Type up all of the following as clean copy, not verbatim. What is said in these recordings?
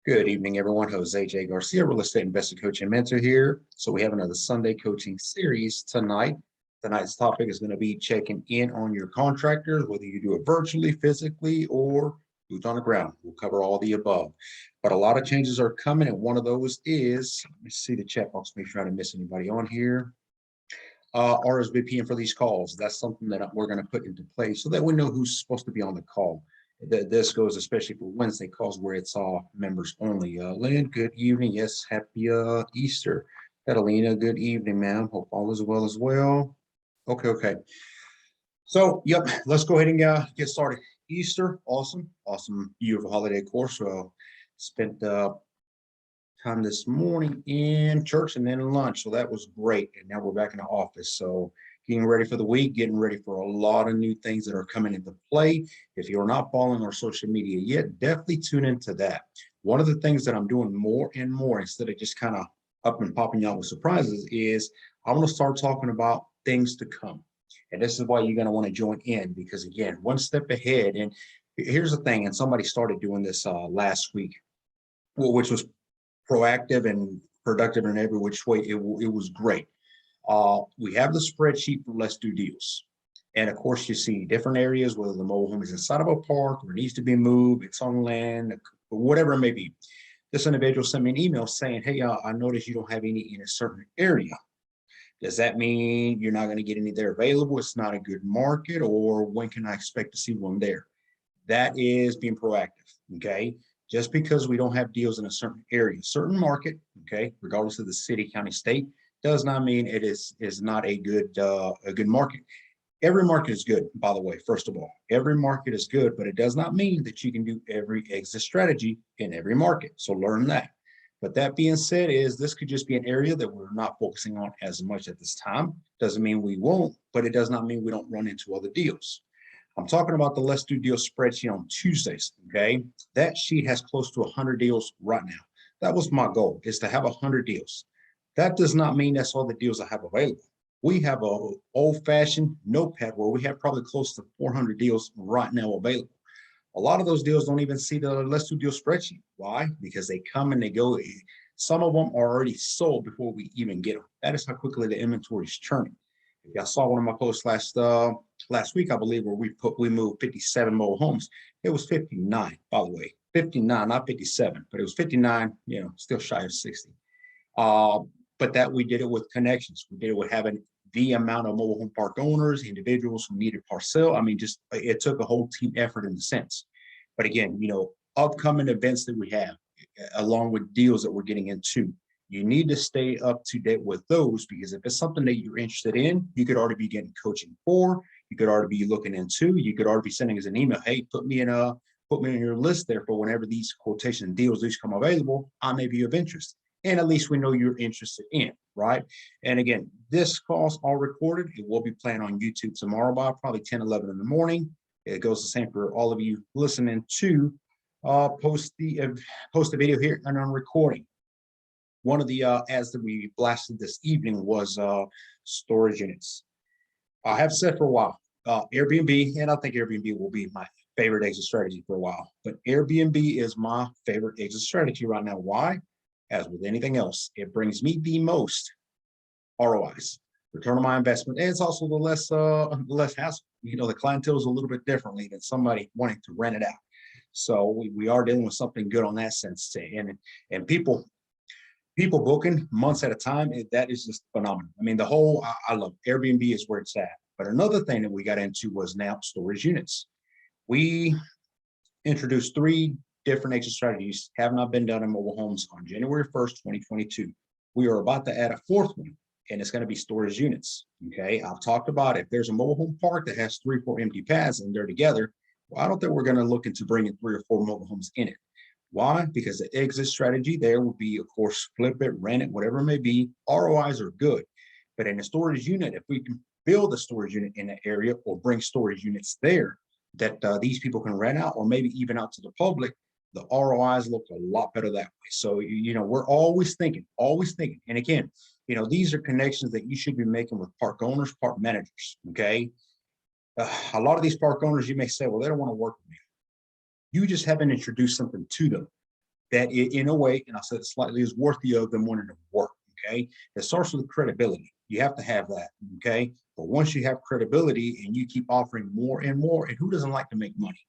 Good evening, everyone. Jose J. Garcia, real estate investor, coach, and mentor here. So we have another Sunday coaching series tonight. Tonight's topic is going to be checking in on your contractors, whether you do it virtually, physically, or boots on the ground. We'll cover all the above. But a lot of changes are coming, and one of those is, let me see the chat box, make sure I didn't miss anybody on here. RSVPing for these calls. That's something that we're going to put into place so that we know who's supposed to be on the call. This goes especially for Wednesday calls where it's all members only. Lynn, good evening. Yes, happy Easter. Catalina, good evening, ma'am. Hope all is well as well. Okay. So, yep, let's go ahead and get started. Easter, awesome, beautiful holiday course. Spent time this morning in church and then lunch, so that was great. And now we're back in the office. So getting ready for the week, getting ready for a lot of new things that are coming into play. If you're not following our social media yet, definitely tune into that. One of the things that I'm doing more and more, instead of just kind of up and popping y'all with surprises, is I want to start talking about things to come. And this is why you're going to want to join in, because again, one step ahead. And here's the thing, and somebody started doing this last week, which was proactive and productive in every which way. It was great. We have the spreadsheet for Let's Do Deals. And of course, you see different areas, whether the mobile home is inside of a park or it needs to be moved, it's on land, whatever it may be. This individual sent me an email saying, hey, I noticed you don't have any in a certain area. Does that mean you're not going to get any there available? It's not a good market, or when can I expect to see one there? That is being proactive, okay? Just because we don't have deals in a certain area, certain market, okay, regardless of the city, county, state, does not mean it is not a good market. Every market is good, by the way. First of all, every market is good, but it does not mean that you can do every exit strategy in every market. So learn that. But that being said, this could just be an area that we're not focusing on as much at this time. Doesn't mean we won't, but it does not mean we don't run into other deals. I'm talking about the Let's Do Deals spreadsheet on Tuesdays, okay? That sheet has close to 100 deals right now. That was my goal, is to have 100 deals. That does not mean that's all the deals I have available. We have an old-fashioned notepad where we have probably close to 400 deals right now available. A lot of those deals don't even see the Let's Do Deals spreadsheet. Why? Because they come and they go. Some of them are already sold before we even get them. That is how quickly the inventory is churning. If y'all saw one of my posts last week, I believe, where we moved 57 mobile homes. It was 59, by the way, 59, not 57, but it was 59. Still shy of 60. But that we did it with connections. We did it with having the amount of mobile home park owners, individuals who needed parcel. I mean, just it took a whole team effort in a sense. But again, upcoming events that we have, along with deals that we're getting into, you need to stay up to date with those, because if it's something that you're interested in, you could already be getting coaching for, you could already be looking into, you could already be sending us an email. Hey, put me in your list there for whenever these quotation deals come available, I may be of interest. And at least we know you're interested in, right? And again, this call's all recorded. It will be playing on YouTube tomorrow by probably 10, 11 in the morning. It goes the same for all of you listening to post the video here and on recording. One of the ads that we blasted this evening was storage units. I have said for a while, Airbnb, and I think Airbnb will be my favorite exit strategy for a while, but Airbnb is my favorite exit strategy right now. Why? As with anything else, it brings me the most ROIs, return on my investment, and it's also the less hassle. The clientele is a little bit differently than somebody wanting to rent it out. So we are dealing with something good on that sense, and people booking months at a time, that is just phenomenal. I mean, I love Airbnb is where it's at. But another thing that we got into was now storage units. We introduced 3 different exit strategies, have not been done in mobile homes on January 1st, 2022. We are about to add a 4th one, and it's going to be storage units. Okay, I've talked about if there's a mobile home park that has 3 or 4 empty pads and they're together, well, I don't think we're going to look into bringing 3 or 4 mobile homes in it. Why? Because the exit strategy there would be, of course, flip it, rent it, whatever it may be. ROIs are good. But in a storage unit, if we can build a storage unit in an area or bring storage units there that these people can rent out, or maybe even out to the public, the ROIs look a lot better that way. So, we're always thinking. And again, these are connections that you should be making with park owners, park managers, okay? A lot of these park owners, you may say, well, they don't want to work with me. You just haven't introduced something to them. that in a way, and I said it slightly, is worthy of them wanting to work. Okay. It starts with credibility. You have to have that. Okay. But once you have credibility and you keep offering more and more, and who doesn't like to make money?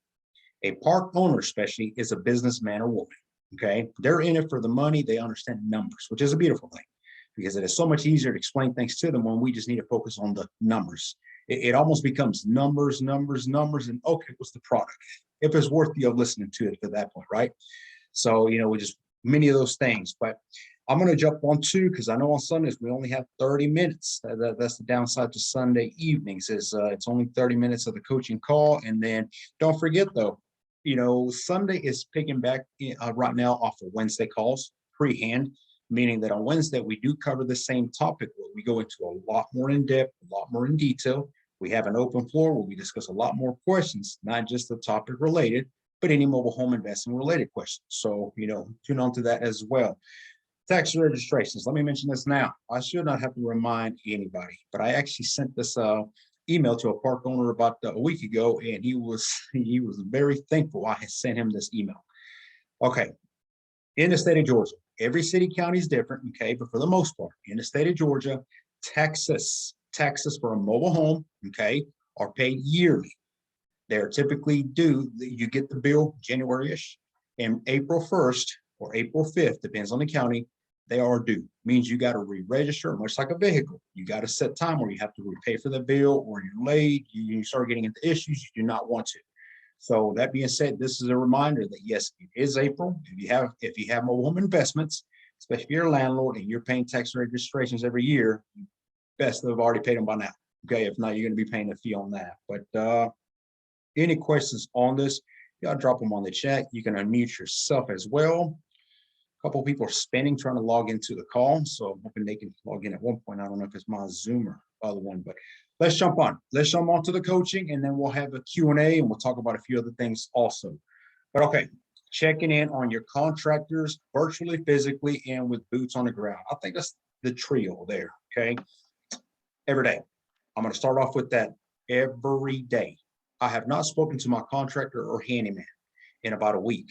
A park owner, especially, is a businessman or woman. Okay. They're in it for the money. They understand numbers, which is a beautiful thing because it is so much easier to explain things to them when we just need to focus on the numbers. It almost becomes numbers, numbers, numbers, and okay, what's the product? If it's worthy of listening to it at that point, right? So, we just many of those things. But I'm going to jump on two because I know on Sundays we only have 30 minutes. That's the downside to Sunday evenings is it's only 30 minutes of the coaching call. And then don't forget, though, Sunday is picking back right now off of Wednesday calls pre-hand, meaning that on Wednesday we do cover the same topic where we go into a lot more in depth, a lot more in detail. We have an open floor where we discuss a lot more questions, not just the topic related, but any mobile home investing related questions. So, tune on to that as well. Tax registrations. Let me mention this now. I should not have to remind anybody, but I actually sent this email to a park owner about a week ago, and he was very thankful I had sent him this email. Okay, in the state of Georgia, every city county is different. Okay, but for the most part, in the state of Georgia, taxes for a mobile home, okay, are paid yearly. They're typically due. You get the bill January-ish, and April 1st or April 5th, depends on the county, they are due. Means you got to re-register, much like a vehicle. You got to set time where you have to repay for the bill, or you're late, you start getting into issues you do not want to. So that being said, this is a reminder that yes, it is April. If you have mobile home investments, especially if you're a landlord and you're paying tax registrations every year, best to have already paid them by now. Okay, if not, you're going to be paying a fee on that. But any questions on this, y'all drop them on the chat. You can unmute yourself as well. A couple of people are spinning trying to log into the call, so I'm hoping they can log in at one point. I don't know if it's my Zoom or other one, but let's jump on. Let's jump on to the coaching, and then we'll have a Q&A, and we'll talk about a few other things also. But okay, checking in on your contractors virtually, physically, and with boots on the ground. I think that's the trio there, okay? Every day. I'm going to start off with that every day. I have not spoken to my contractor or handyman in about a week.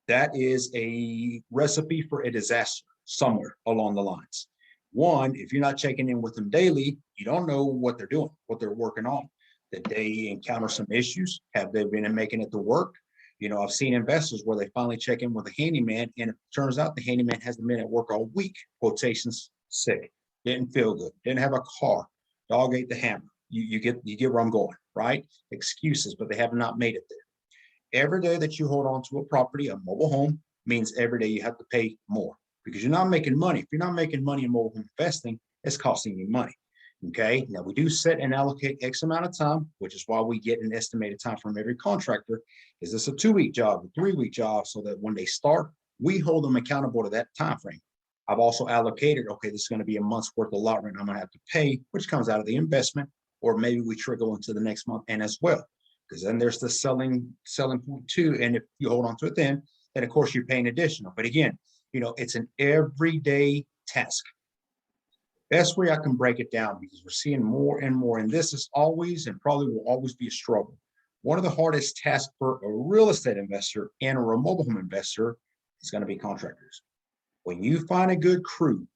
That is a recipe for a disaster somewhere along the lines. One, if you're not checking in with them daily, you don't know what they're doing, what they're working on. Did they encounter some issues? Have they been making it to work? I've seen investors where they finally check in with a handyman, and it turns out the handyman hasn't been at work all week. Quotations, sick, didn't feel good, didn't have a car, dog ate the hammer. You get where I'm going, right? Excuses, but they have not made it there. Every day that you hold on to a property, a mobile home, means every day you have to pay more because you're not making money. If you're not making money in mobile home investing, it's costing you money. Okay. Now we do set and allocate X amount of time, which is why we get an estimated time from every contractor. Is this a 2-week job, a 3-week job, so that when they start, we hold them accountable to that time frame. I've also allocated, okay, this is going to be a month's worth of lot rent I'm going to have to pay, which comes out of the investment, or maybe we trickle into the next month and as well. Because then there's the selling point too. And if you hold on to it then of course you're paying additional. But again, it's an everyday task. Best way I can break it down, because we're seeing more and more, and this is always and probably will always be a struggle. One of the hardest tasks for a real estate investor and a mobile home investor is going to be contractors. When you find a good crew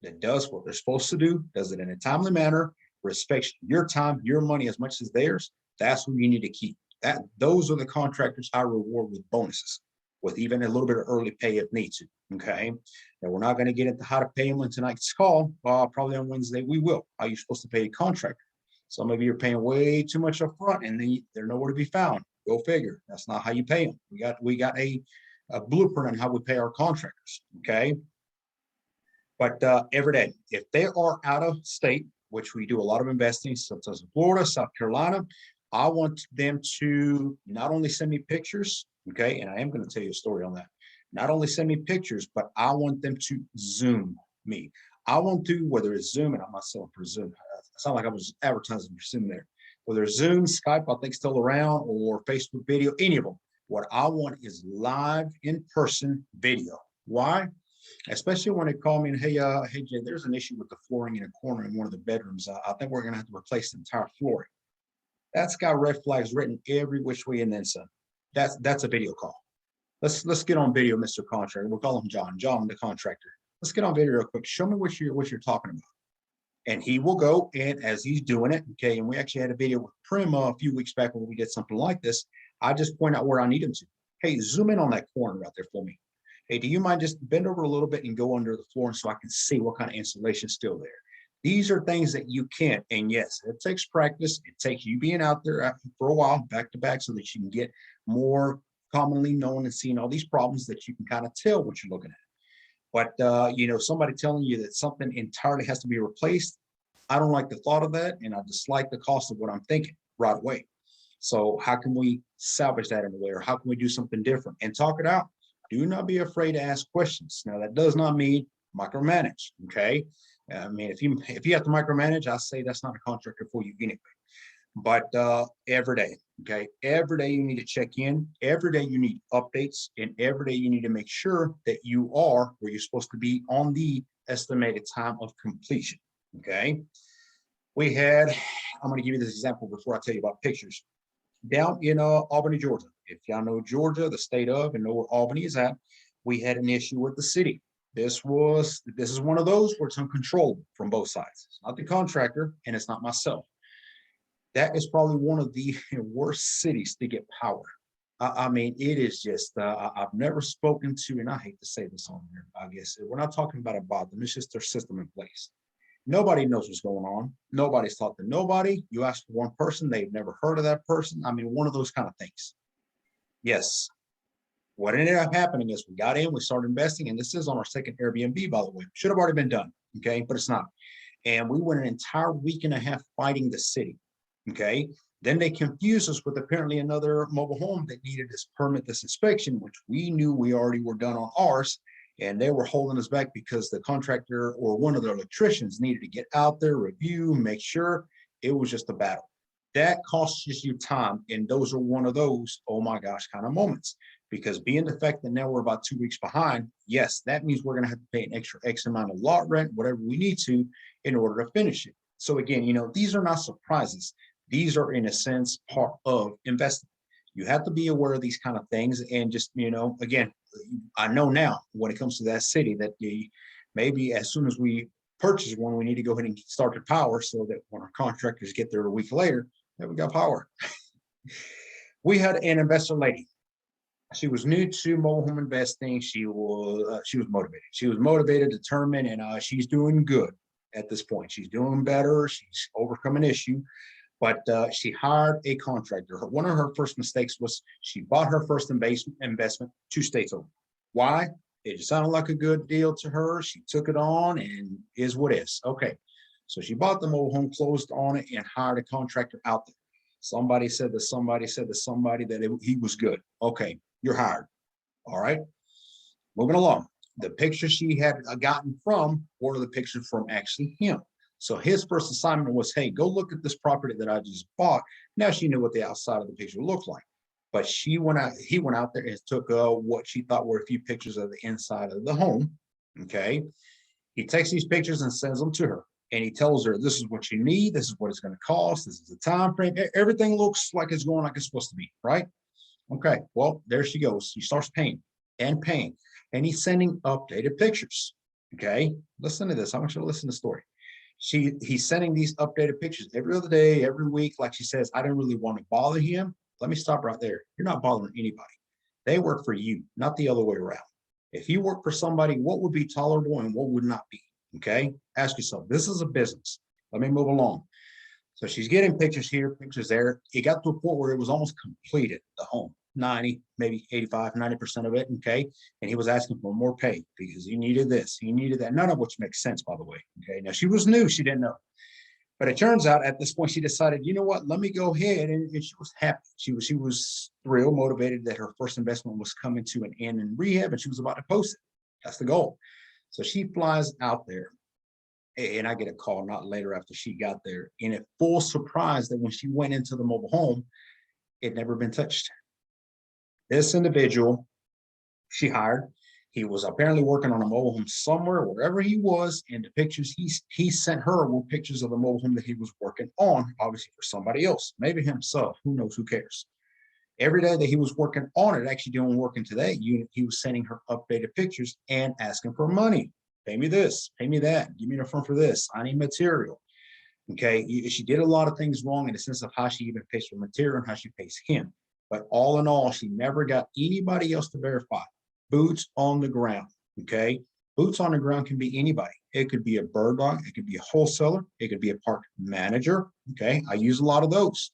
that does what they're supposed to do, does it in a timely manner, respects your time, your money as much as theirs, that's what you need to keep. Those are the contractors I reward with bonuses, with even a little bit of early pay if need to. Okay. Now we're not going to get into how to pay them in tonight's call. Probably on Wednesday we will. How you're supposed to pay a contractor. Some of you are paying way too much up front, and then they're nowhere to be found. Go figure. That's not how you pay them. We got a blueprint on how we pay our contractors. Okay. But every day, if they are out of state, which we do a lot of investing, such as Florida, South Carolina, I want them to not only send me pictures, okay, and I am going to tell you a story on that. Not only send me pictures, but I want them to Zoom me. I want to, whether it's Zoom, and I'm not selling for Zoom. It's not like I was advertising for Zoom there. Whether it's Zoom, Skype, I think still around, or Facebook video, any of them. What I want is live in-person video. Why? Especially when they call me and, hey Jay, there's an issue with the flooring in a corner in one of the bedrooms. I think we're going to have to replace the entire flooring. That's got red flags written every which way and then some. That's a video call. Let's get on video, Mr. Contractor. We'll call him John. John, the contractor. Let's get on video real quick. Show me what you're talking about. And he will go, and as he's doing it, okay, and we actually had a video with Prima a few weeks back when we did something like this. I just point out where I need him to. Hey, zoom in on that corner right there for me. Hey, do you mind just bend over a little bit and go under the floor so I can see what kind of insulation is still there? These are things that you can, and yes, it takes practice. It takes you being out there for a while, back to back, so that you can get more commonly known and seeing all these problems that you can kind of tell what you're looking at. But somebody telling you that something entirely has to be replaced, I don't like the thought of that, and I dislike the cost of what I'm thinking right away. So how can we salvage that in a way, or how can we do something different and talk it out? Do not be afraid to ask questions. Now, that does not mean micromanage, okay? I mean, if you have to micromanage, I say that's not a contractor for you anyway. But every day, okay? Every day you need to check in. Every day you need updates, and every day you need to make sure that you are where you're supposed to be on the estimated time of completion, okay? I'm going to give you this example before I tell you about pictures. Down in Albany, Georgia. If y'all know Georgia, the state of, and know where Albany is at, we had an issue with the city. This is one of those where it's uncontrollable from both sides. It's not the contractor, and it's not myself. That is probably one of the worst cities to get power. I mean, it is just, I've never spoken to, and I hate to say this on here, I guess, we're not talking about them, it's just their system in place. Nobody knows what's going on. Nobody's talked to nobody. You ask for one person, they've never heard of that person. I mean, one of those kind of things. Yes. What ended up happening is we got in, we started investing, and this is on our second Airbnb, by the way. Should have already been done, okay, but it's not. And we went an entire week and a half fighting the city, okay? Then they confused us with apparently another mobile home that needed this permit, this inspection, which we knew we already were done on ours. And they were holding us back because the contractor or one of the electricians needed to get out there, review, make sure. It was just a battle. That costs you time. And those are one of those, oh my gosh, kind of moments. Because being the fact that now we're about 2 weeks behind, yes, that means we're going to have to pay an extra X amount of lot rent, whatever we need to, in order to finish it. So again, these are not surprises. These are, in a sense, part of investing. You have to be aware of these kind of things, and just, again, I know now when it comes to that city that maybe as soon as we purchase one, we need to go ahead and start the power so that when our contractors get there a week later, that we got power. We had an investor lady. She was new to mobile home investing. She was motivated. She was motivated, determined, and she's doing good at this point. She's doing better. She's overcome an issue. But she hired a contractor. One of her first mistakes was she bought her first investment 2 states over. Why? It just sounded like a good deal to her. She took it on, and is what is. Okay. So she bought the mobile home, closed on it, and hired a contractor out there. Somebody said to somebody that he was good. Okay, you're hired. All right. Moving along. The pictures she had gotten from were the pictures from actually him. So his first assignment was, hey, go look at this property that I just bought. Now she knew what the outside of the picture looked like. But he went out there and took what she thought were a few pictures of the inside of the home. Okay. He takes these pictures and sends them to her. And he tells her, this is what you need. This is what it's going to cost. This is the time frame. Everything looks like it's going like it's supposed to be, right? Okay. Well, there she goes. She starts paying. And he's sending updated pictures. Okay. Listen to this. I want you to listen to the story. He's sending these updated pictures every other day, every week. Like she says, I didn't really want to bother him. Let me stop right there. You're not bothering anybody. They work for you, not the other way around. If you work for somebody, what would be tolerable and what would not be? Okay. Ask yourself, this is a business. Let me move along. So she's getting pictures here, pictures there. It got to a point where it was almost completed, the home, 90, maybe 85, 90% of it. Okay. And he was asking for more pay because he needed this, he needed that, none of which makes sense, by the way. Okay. Now she was new, she didn't know. But it turns out at this point, she decided, you know what, let me go ahead. And she was happy. She was thrilled, motivated that her first investment was coming to an end in rehab, and she was about to post it. That's the goal. So she flies out there, and I get a call not later after she got there, in a full surprise that when she went into the mobile home, it had never been touched. This individual she hired, he was apparently working on a mobile home somewhere, wherever he was, and the pictures he sent her were pictures of the mobile home that he was working on, obviously for somebody else, maybe himself, who knows, who cares. Every day that he was working on it, actually doing work into that unit, he was sending her updated pictures and asking for money. Pay me this, pay me that, give me an affirm for this. I need material. Okay. She did a lot of things wrong in the sense of how she even pays for material and how she pays him. But all in all, she never got anybody else to verify. Boots on the ground. Okay. Boots on the ground can be anybody. It could be a bird dog. It could be a wholesaler. It could be a park manager. Okay. I use a lot of those.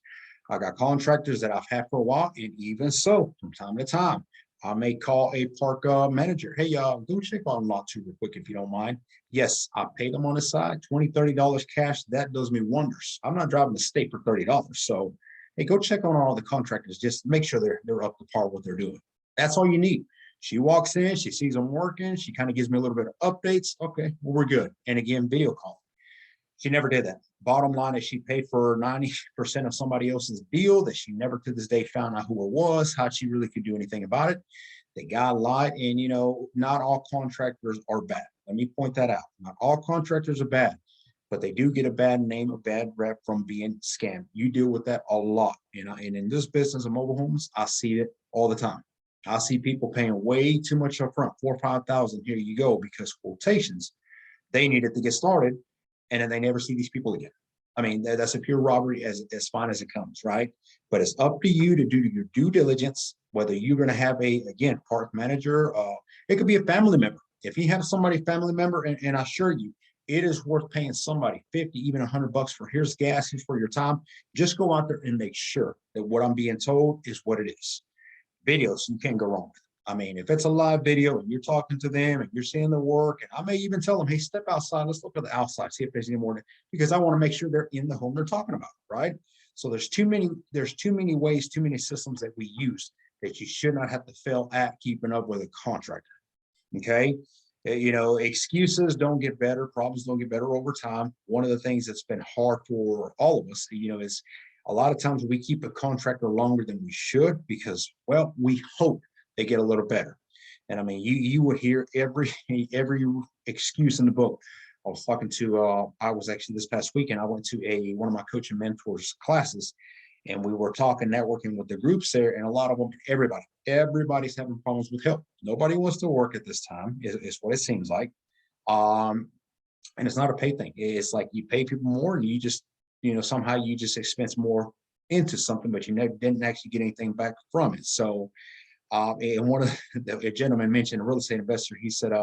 I got contractors that I've had for a while. And even so, from time to time, I may call a park manager. Hey, go check on lot 2 real quick if you don't mind. Yes, I pay them on the side, $20, $30 cash. That does me wonders. I'm not driving the state for $30. So, hey, go check on all the contractors. Just make sure they're up to par what they're doing. That's all you need. She walks in, she sees them working. She kind of gives me a little bit of updates. Okay, well, we're good. And again, video call. She never did that. Bottom line is she paid for 90% of somebody else's deal that she never to this day found out who it was, how she really could do anything about it. The guy lied. And, not all contractors are bad. Let me point that out. Not all contractors are bad, but they do get a bad name, a bad rep from being scammed. You deal with that a lot. And in this business of mobile homes, I see it all the time. I see people paying way too much up front, 4,000 or 5,000. Here you go, because quotations, they needed to get started. And then they never see these people again. I mean, that's a pure robbery as fine as it comes, right? But it's up to you to do your due diligence, whether you're going to have again, park manager, it could be a family member. If you have somebody, family member, and I assure you, it is worth paying somebody 50, even $100 for here's gas, here's for your time. Just go out there and make sure that what I'm being told is what it is. Videos, you can't go wrong with. I mean, if it's a live video and you're talking to them and you're seeing their work, and I may even tell them, hey, step outside, let's look at the outside, see if there's any more, because I want to make sure they're in the home they're talking about, right? So there's too many ways, too many systems that we use that you should not have to fail at keeping up with a contractor. Okay. Excuses don't get better, problems don't get better over time. One of the things that's been hard for all of us, is a lot of times we keep a contractor longer than we should because, well, we hope they get a little better. And I mean, you would hear every excuse in the book. I was talking to, I was actually this past weekend, I went to one of my coaching mentors classes, and we were talking, networking with the groups there, and a lot of them, everybody's having problems with help. Nobody wants to work at this time, is what it seems like. And it's not a pay thing. It's like you pay people more and you just, somehow you just expense more into something, but you didn't actually get anything back from it. So, and one of the gentleman mentioned, a real estate investor, he said,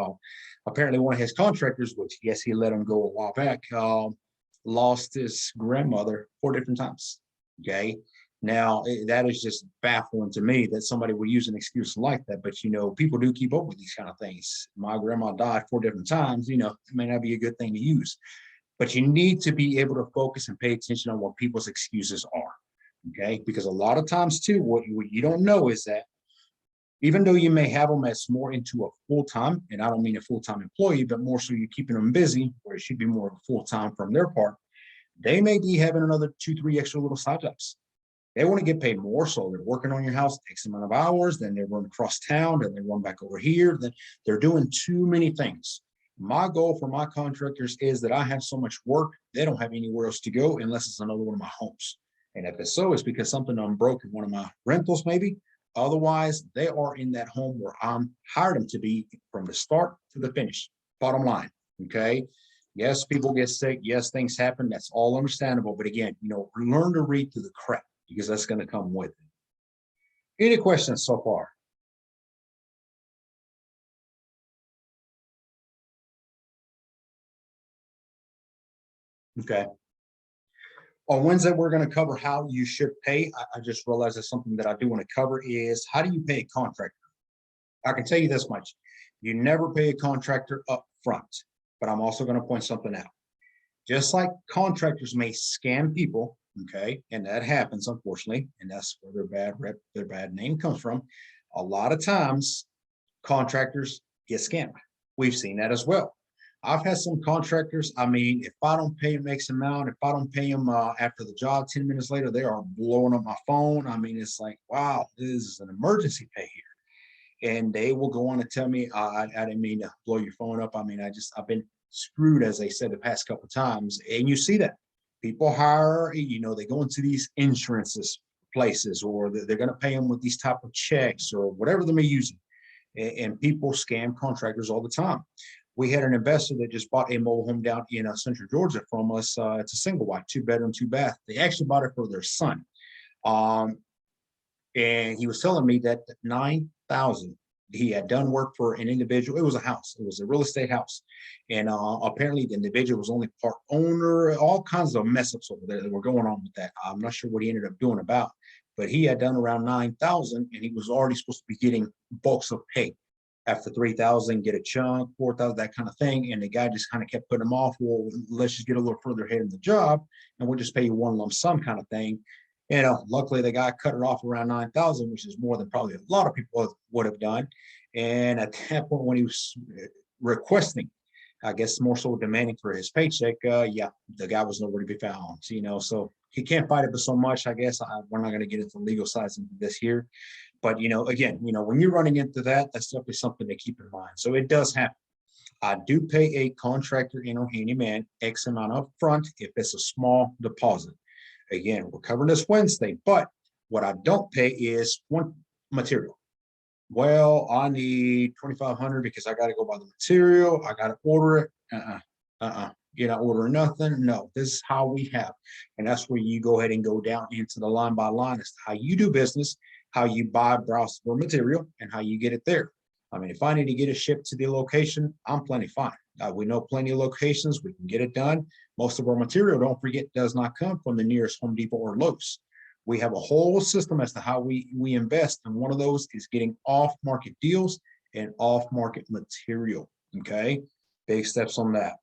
apparently one of his contractors, which yes, he let him go a while back, lost his grandmother 4 different times. Okay. Now that is just baffling to me that somebody would use an excuse like that, but people do keep up with these kind of things. My grandma died 4 different times, it may not be a good thing to use, but you need to be able to focus and pay attention on what people's excuses are. Okay. Because a lot of times too, what you don't know is that even though you may have them as more into a full-time, and I don't mean a full-time employee, but more so you're keeping them busy, where it should be more of a full-time from their part, they may be having another 2, 3 extra little side jobs. They want to get paid more, so they're working on your house X amount of hours, then they run across town, then they run back over here, then they're doing too many things. My goal for my contractors is that I have so much work, they don't have anywhere else to go unless it's another one of my homes. And if it's so, it's because something done broke in one of my rentals maybe. Otherwise, they are in that home where I'm hired them to be from the start to the finish. Bottom line, okay? Yes, people get sick. Yes, things happen. That's all understandable. But again, learn to read through the crap because that's going to come with it. Any questions so far? Okay. On Wednesday, we're going to cover how you should pay. I just realized that something that I do want to cover is how do you pay a contractor? I can tell you this much. You never pay a contractor up front, but I'm also going to point something out. Just like contractors may scam people, okay, and that happens, unfortunately, and that's where their bad name comes from. A lot of times, contractors get scammed. We've seen that as well. I've had some contractors, I mean, if I don't pay them X amount, if I don't pay them after the job, 10 minutes later, they are blowing up my phone. I mean, it's like, wow, this is an emergency pay here. And they will go on and tell me, I didn't mean to blow your phone up. I mean, I've been screwed, as they said the past couple of times. And you see that people hire, they go into these insurances, places, or they're going to pay them with these type of checks or whatever they may use. And people scam contractors all the time. We had an investor that just bought a mobile home down in Central Georgia from us. It's a single wide, 2-bedroom, 2-bath. They actually bought it for their son. And he was telling me that 9,000, he had done work for an individual. It was a house. It was a real estate house. And apparently the individual was only part owner, all kinds of mess ups over there that were going on with that. I'm not sure what he ended up doing about, but he had done around 9,000 and he was already supposed to be getting bulks of pay. After 3,000, get a chunk, 4,000, that kind of thing. And the guy just kind of kept putting him off. Well, let's just get a little further ahead in the job and we'll just pay you one lump sum kind of thing. You know, luckily the guy cut it off around 9,000, which is more than probably a lot of people would have done. And at that point, when he was requesting, I guess more so demanding for his paycheck, yeah, the guy was nowhere to be found. You know, so he can't fight it but so much. I guess we're not going to get into legal sides into this here, but you know, again, you know, when you're running into that, that's definitely something to keep in mind. So it does happen. I do pay a contractor in or handyman X amount up front if it's a small deposit. Again, we're covering this Wednesday, but what I don't pay is one material. Well, I need 2,500 because I got to go buy the material. I got to order it. You're not ordering nothing. No, this is how we have. And that's where you go ahead and go down into the line by line as to how you do business, how you buy, browse for material, and how you get it there. I mean, if I need to get it shipped to the location, I'm plenty fine. We know plenty of locations. We can get it done. Most of our material, don't forget, does not come from the nearest Home Depot or Lowe's. We have a whole system as to how we invest. And one of those is getting off-market deals and off-market material. Okay, big steps on that.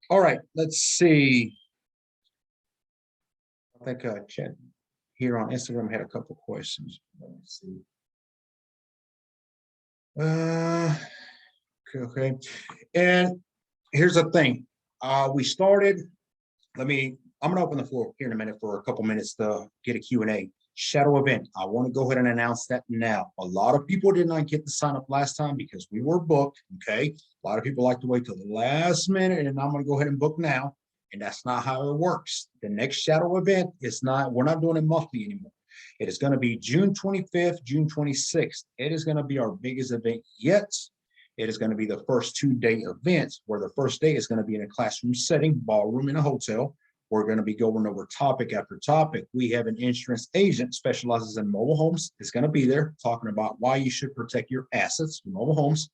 All right, let's see. I think chat here on Instagram had a couple questions. Let me see. Okay. And here's the thing. We started, I'm going to open the floor here in a minute for a couple minutes to get a Q&A. Shadow event. I want to go ahead and announce that now. A lot of people did not get to sign up last time because we were booked. Okay. A lot of people like to wait till the last minute, and I'm going to go ahead and book now. And that's not how it works. The next shadow event is not, we're not doing it monthly anymore. It is going to be June 25th, June 26th. It is going to be our biggest event yet. It is going to be the first 2-day event, where the first day is going to be in a classroom setting, ballroom in a hotel. We're going to be going over topic after topic. We have an insurance agent specializes in mobile homes. Is going to be there talking about why you should protect your assets, your mobile homes,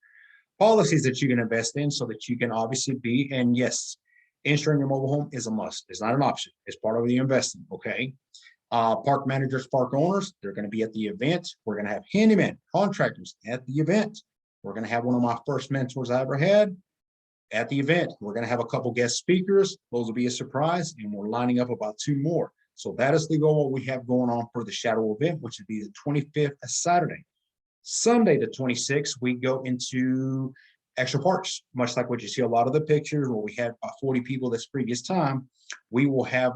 policies that you can invest in so that you can obviously be, and yes, insuring your mobile home is a must. It's not an option. It's part of the investing, okay? Park managers, park owners, they're going to be at the event. We're going to have handyman contractors at the event. We're going to have one of my first mentors I ever had at the event. We're going to have a couple guest speakers. Those will be a surprise, and we're lining up about 2 more. So that is the goal, what we have going on for the shadow event, which would be the 25th, a Saturday. Sunday, the 26th, we go into extra parks, much like what you see a lot of the pictures where we had 40 people this previous time. We will have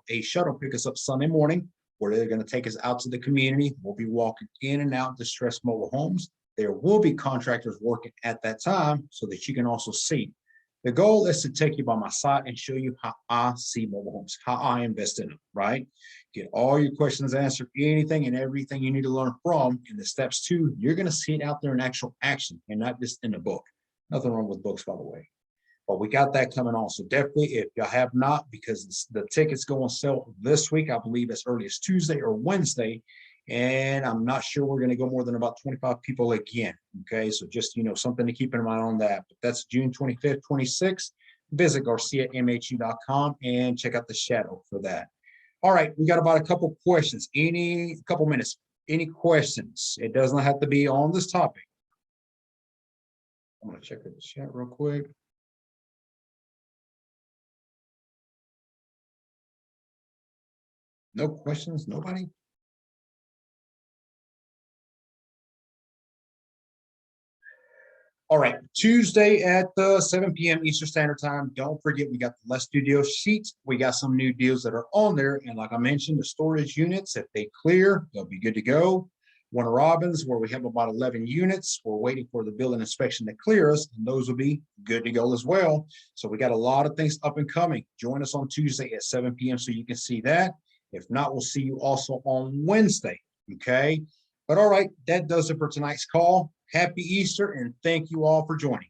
a shuttle pick us up Sunday morning, where they're going to take us out to the community. We'll be walking in and out distressed mobile homes. There will be contractors working at that time so that you can also see. The goal is to take you by my side and show you how I see mobile homes, how I invest in them, right? Get all your questions answered, anything and everything you need to learn from. In the steps 2, you're going to see it out there in actual action and not just in a book. Nothing wrong with books, by the way. But we got that coming on. So definitely, if you have not, because the tickets go on sale this week, I believe as early as Tuesday or Wednesday. And I'm not sure we're going to go more than about 25 people again. Okay, so just, you know, something to keep in mind on that. But that's June 25th, 26th. Visit GarciaMHU.com and check out the shadow for that. All right, we got about a couple questions. Couple minutes. Any questions? It does not have to be on this topic. I'm going to check the chat real quick. No questions? Nobody? All right, Tuesday at 7 p.m. Eastern Standard Time. Don't forget, we got the Let's Do Deals sheet. We got some new deals that are on there. And like I mentioned, the storage units, if they clear, they'll be good to go. Warner Robins, where we have about 11 units. We're waiting for the building inspection to clear us, and those will be good to go as well. So we got a lot of things up and coming. Join us on Tuesday at 7 p.m. so you can see that. If not, we'll see you also on Wednesday. Okay. But all right, that does it for tonight's call. Happy Easter and thank you all for joining.